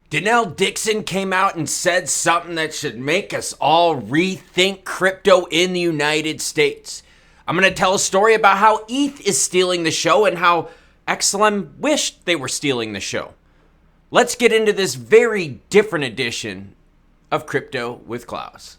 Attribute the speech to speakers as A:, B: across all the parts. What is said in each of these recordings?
A: Denell Dixon came out and said something that should make us all rethink crypto in the United States. I'm going to tell a story about how ETH is stealing the show and how XLM wished they were stealing the show. Let's get into this very different edition of Crypto with Klaus.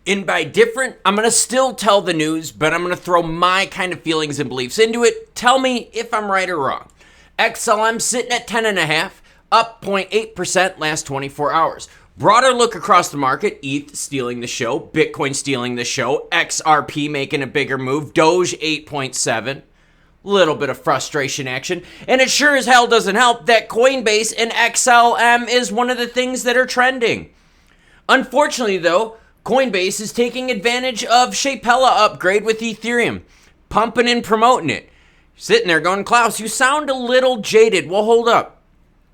A: And by different, I'm going to still tell the news, but I'm going to throw my kind of feelings and beliefs into it. Tell me if I'm right or wrong. XLM sitting at 10.5, up 0.8% last 24 hours. Broader look across the market, ETH stealing the show, Bitcoin stealing the show, XRP making a bigger move, Doge 8.7. Little bit of frustration action. And it sure as hell doesn't help that Coinbase and XLM is one of the things that are trending. Unfortunately, though, Coinbase is taking advantage of Shapella upgrade with Ethereum, pumping and promoting it. Sitting there going, Klaus, you sound a little jaded. Well, hold up.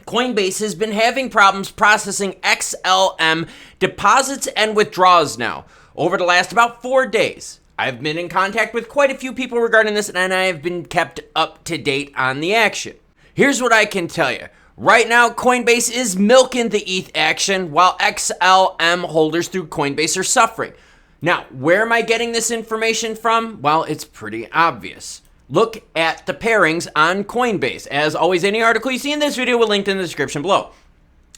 A: Coinbase has been having problems processing XLM deposits and withdrawals now over the last about 4 days. I've been in contact with quite a few people regarding this, and I have been kept up to date on the action. Here's what I can tell you. Right now, Coinbase is milking the ETH action while XLM holders through Coinbase are suffering. Now, where am I getting this information from? Well, it's pretty obvious. Look at the pairings on Coinbase. As always, any article you see in this video will link in the description below.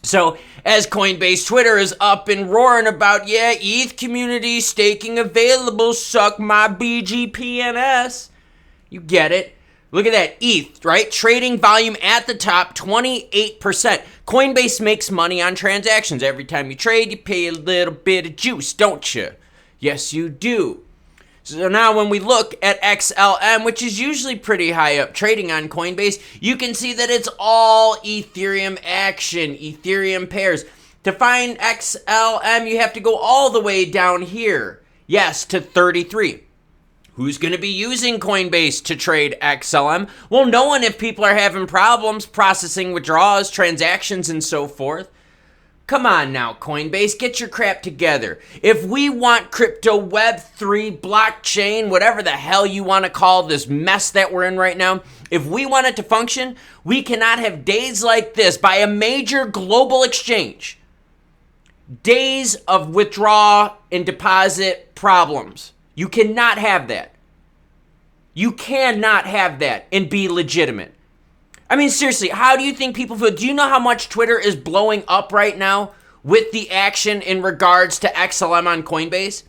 A: So, as Coinbase Twitter is up and roaring about, ETH community staking available, suck my BGPNS. You get it. Look at that, ETH, right? Trading volume at the top, 28%. Coinbase makes money on transactions. Every time you trade, you pay a little bit of juice, don't you? Yes, you do. So now when we look at XLM, which is usually pretty high up trading on Coinbase, you can see that it's all Ethereum action, Ethereum pairs. To find XLM, you have to go all the way down here. Yes, to 33. Who's going to be using Coinbase to trade XLM? Well, no one if people are having problems processing withdrawals, transactions, and so forth. Come on now, Coinbase, get your crap together. If we want crypto, Web3, blockchain, whatever the hell you want to call this mess that we're in right now, if we want it to function, we cannot have days like this by a major global exchange. Days of withdraw and deposit problems. You cannot have that. You cannot have that and be legitimate. I mean, seriously, how do you think people feel? Do you know how much Twitter is blowing up right now with the action in regards to XLM on Coinbase?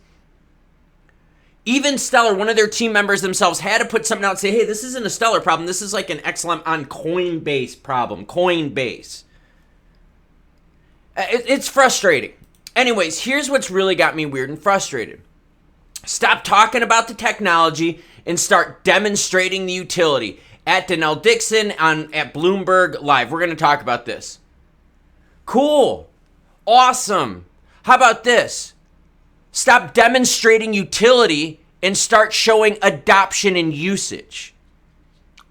A: Even Stellar, one of their team members themselves, had to put something out and say, hey, this isn't a Stellar problem. This is like an XLM on Coinbase problem. Coinbase. It's frustrating. Anyways, here's what's really got me weird and frustrated. Stop talking about the technology and start demonstrating the utility. At Denell Dixon at Bloomberg Live. We're going to talk about this. Cool. Awesome. How about this? Stop demonstrating utility and start showing adoption and usage.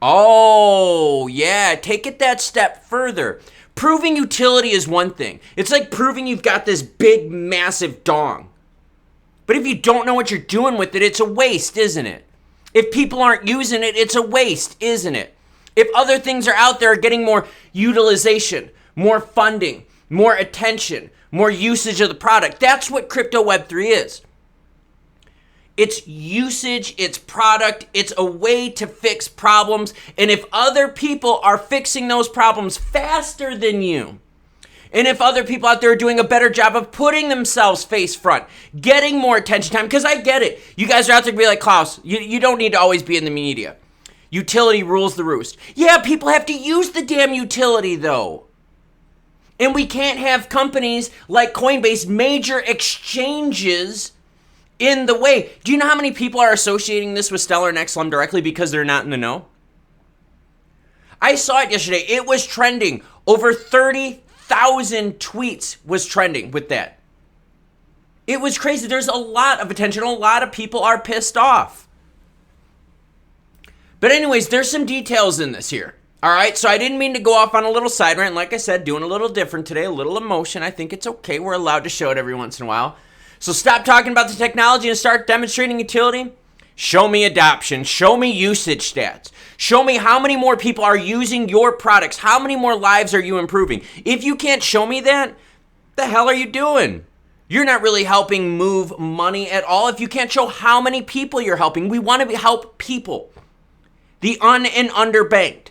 A: Oh, yeah. Take it that step further. Proving utility is one thing. It's like proving you've got this big, massive dong. But if you don't know what you're doing with it, it's a waste, isn't it? If people aren't using it, it's a waste, isn't it? If other things are out there getting more utilization, more funding, more attention, more usage of the product, that's what crypto Web3 is. It's usage, it's product, it's a way to fix problems. And if other people are fixing those problems faster than you, and if other people out there are doing a better job of putting themselves face front, getting more attention time, because I get it. You guys are out there to be like, Klaus, you don't need to always be in the media. Utility rules the roost. Yeah, people have to use the damn utility, though. And we can't have companies like Coinbase, major exchanges, in the way. Do you know how many people are associating this with Stellar and XLM directly because they're not in the know? I saw it yesterday. It was trending. Over 30,000 tweets was trending with that. It was crazy. There's a lot of attention. A lot of people are pissed off. But anyways, there's some details in this here. All right, so I didn't mean to go off on a little side rant. Like I said, doing a little different today, a little emotion. I think it's okay. We're allowed to show it every once in a while. So stop talking about the technology and start demonstrating utility. Show me adoption. Show me usage stats. Show me how many more people are using your products. How many more lives are you improving? If you can't show me that, the hell are you doing? You're not really helping move money at all if you can't show how many people you're helping. We want to help people, the and underbanked.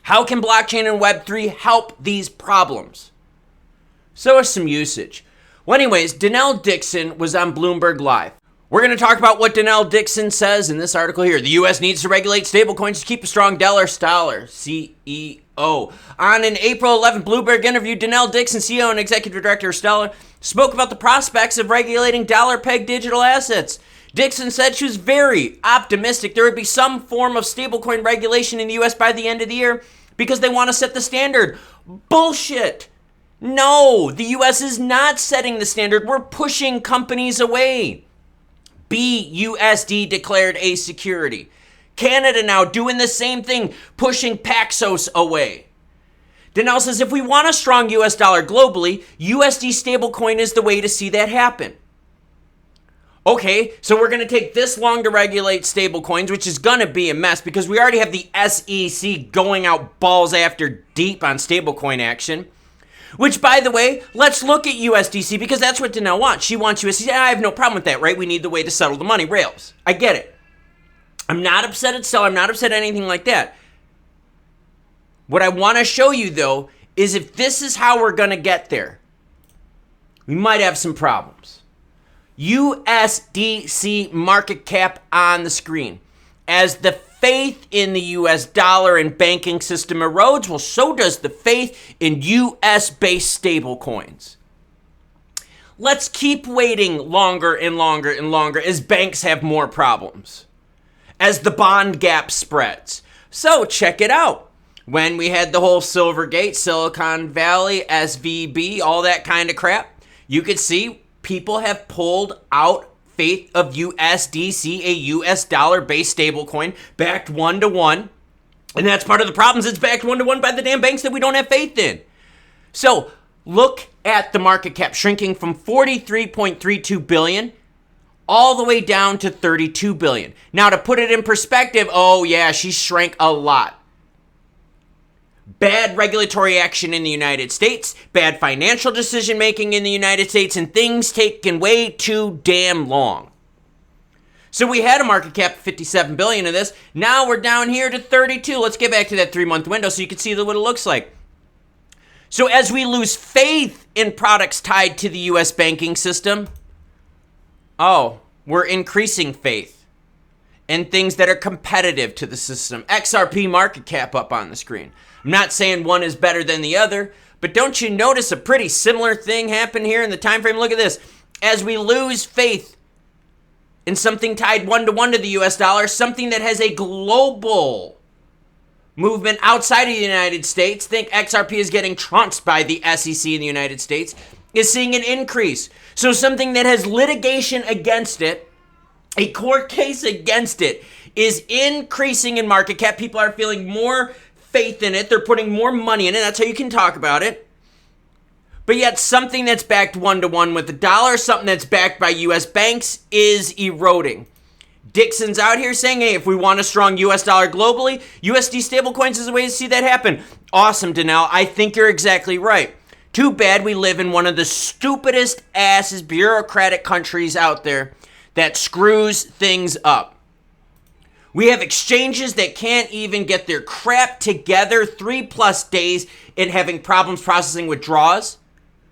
A: How can blockchain and Web3 help these problems? So is some usage. Well, anyways, Denell Dixon was on Bloomberg Live. We're going to talk about what Denell Dixon says in this article here. The U.S. needs to regulate stablecoins to keep a strong dollar. Stellar CEO. On an April 11th Bloomberg interview, Denell Dixon, CEO and Executive Director of Stellar, spoke about the prospects of regulating dollar-pegged digital assets. Dixon said she was very optimistic there would be some form of stablecoin regulation in the U.S. by the end of the year because they want to set the standard. Bullshit. No, the U.S. is not setting the standard. We're pushing companies away. BUSD declared a security. Canada now doing the same thing, pushing Paxos away. Denell says if we want a strong US dollar globally, USD stablecoin is the way to see that happen. Okay, so we're going to take this long to regulate stablecoins, which is going to be a mess because we already have the SEC going out balls after deep on stablecoin action. Which, by the way, let's look at USDC because that's what Denell wants. She wants USDC. I have no problem with that, right? We need the way to settle the money. Rails. I get it. I'm not upset at Stellar. I'm not upset at anything like that. What I want to show you, though, is if this is how we're going to get there, we might have some problems. USDC market cap on the screen. As the faith in the US dollar and banking system erodes, well, so does the faith in US-based stablecoins. Let's keep waiting longer and longer and longer as banks have more problems, as the bond gap spreads. So check it out. When we had the whole Silvergate, Silicon Valley, SVB, all that kind of crap, you could see people have pulled out faith of USDC, a US dollar-based stablecoin, backed 1-to-1. And that's part of the problems. It's backed 1-to-1 by the damn banks that we don't have faith in. So look at the market cap shrinking from 43.32 billion all the way down to 32 billion. Now to put it in perspective, oh yeah, she shrank a lot. Bad regulatory action in the United States, bad financial decision making in the United States, and things taking way too damn long. So we had a market cap of 57 billion of this. Now we're down here to 32. Let's get back to that 3-month window so you can see what it looks like. So as we lose faith in products tied to the US banking system, we're increasing faith in things that are competitive to the system. XRP market cap up on the screen. I'm not saying one is better than the other, but don't you notice a pretty similar thing happen here in the time frame? Look at this. As we lose faith in something tied 1-to-1 to the US dollar, something that has a global movement outside of the United States, think XRP is getting trounced by the SEC in the United States, is seeing an increase. So something that has litigation against it, a court case against it, is increasing in market cap. People are feeling more faith in it. They're putting more money in it. That's how you can talk about it. But yet something that's backed 1-to-1 with the dollar, something that's backed by US banks, is eroding. Dixon's out here saying, hey, if we want a strong US dollar globally, USD stablecoins is a way to see that happen. Awesome, Denell. I think you're exactly right. Too bad we live in one of the stupidest asses bureaucratic countries out there that screws things up. We have exchanges that can't even get their crap together 3+ days in having problems processing withdrawals,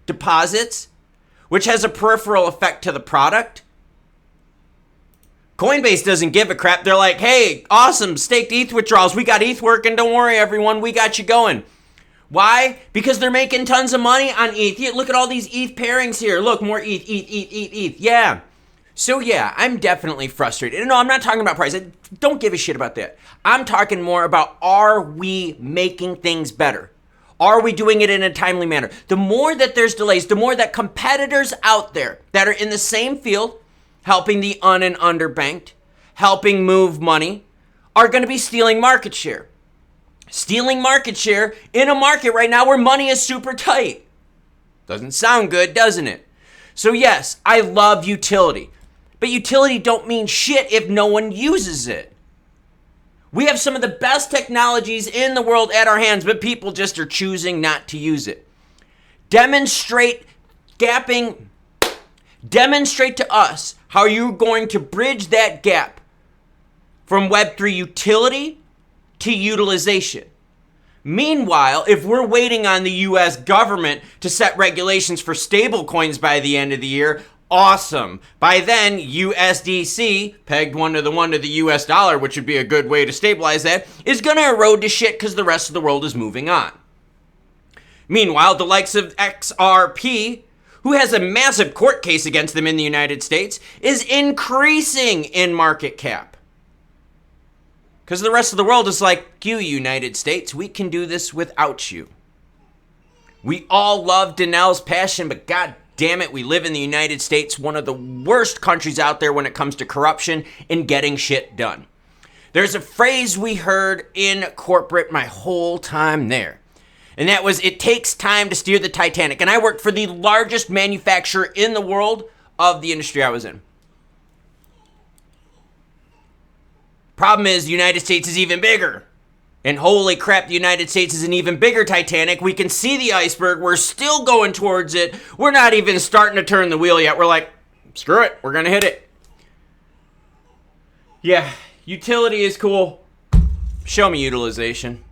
A: deposits, which has a peripheral effect to the product. Coinbase doesn't give a crap. They're like, hey, awesome, staked ETH withdrawals. We got ETH working. Don't worry, everyone. We got you going. Why? Because they're making tons of money on ETH. Look at all these ETH pairings here. Look, more ETH. Yeah. So yeah, I'm definitely frustrated. No, I'm not talking about price. I don't give a shit about that. I'm talking more about, are we making things better? Are we doing it in a timely manner? The more that there's delays, the more that competitors out there that are in the same field, helping the and underbanked, helping move money, are going to be stealing market share. Stealing market share in a market right now where money is super tight. Doesn't sound good, doesn't it? So yes, I love utility. But utility don't mean shit if no one uses it. We have some of the best technologies in the world at our hands, but people just are choosing not to use it. Demonstrate to us how you're going to bridge that gap from Web3 utility to utilization. Meanwhile, if we're waiting on the US government to set regulations for stablecoins by the end of the year, awesome. By then, USDC, pegged 1 to the US dollar, which would be a good way to stabilize that, is going to erode to shit because the rest of the world is moving on. Meanwhile, the likes of XRP, who has a massive court case against them in the United States, is increasing in market cap. Because the rest of the world is like, you United States, we can do this without you. We all love Danelle's passion, but god damn it, we live in the United States, one of the worst countries out there when it comes to corruption and getting shit done. There's a phrase we heard in corporate my whole time there. And that was, it takes time to steer the Titanic. And I worked for the largest manufacturer in the world of the industry I was in. Problem is, the United States is even bigger. And holy crap, the United States is an even bigger Titanic. We can see the iceberg. We're still going towards it. We're not even starting to turn the wheel yet. We're like, screw it. We're going to hit it. Yeah, utility is cool. Show me utilization.